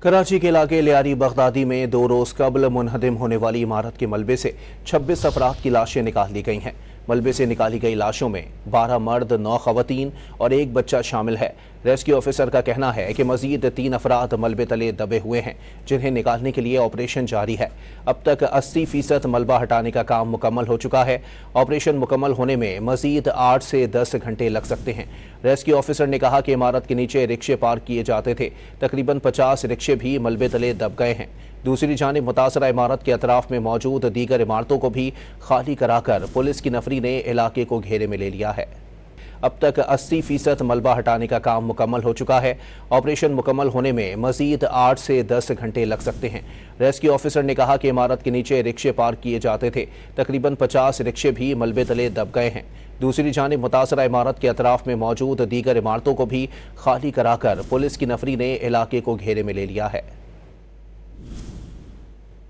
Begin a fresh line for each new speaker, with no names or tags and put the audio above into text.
कराची के इलाके लियारी बगदादी में 2 रोज कबल मुनहदिम होने वाली इमारत के मलबे से 26 अफराद की लाशें निकाल ली गई हैं। मलबे से निकाली गई लाशों में 12 मर्द, 9 खवातीन और 1 बच्चा शामिल है। रेस्क्यू ऑफिसर का कहना है कि मजीद 3 अफराद मलबे तले दबे हुए हैं, जिन्हें निकालने के लिए ऑपरेशन जारी है। अब तक 80% मलबा हटाने का काम मुकम्मल हो चुका है। ऑपरेशन मुकम्मल होने में मजीद 8 से 10 घंटे लग सकते हैं। रेस्क्यू ऑफिसर ने कहा कि इमारत के नीचे रिक्शे पार्क किए जाते थे। तकरीबन 50 रिक्शे भी मलबे तले दब गए हैं। दूसरी जानिब मुतासरा इमारत के अतराफ में मौजूद दीगर इमारतों को भी खाली कराकर पुलिस की नफरी ने इलाके को घेरे में ले लिया है। अब तक 80% मलबा हटाने का काम मुकम्मल हो चुका है। ऑपरेशन मुकम्मल होने में मजीद 8 से 10 घंटे लग सकते हैं। रेस्क्यू ऑफिसर ने कहा कि इमारत के नीचे रिक्शे पार्क किए जाते थे। तकरीबन 50 रिक्शे भी मलबे तले दब गए हैं। दूसरी जानिब मुतासरा इमारत के अतराफ में मौजूद दीगर इमारतों को भी खाली कराकर पुलिस की नफरी ने इलाके को घेरे में ले लिया है।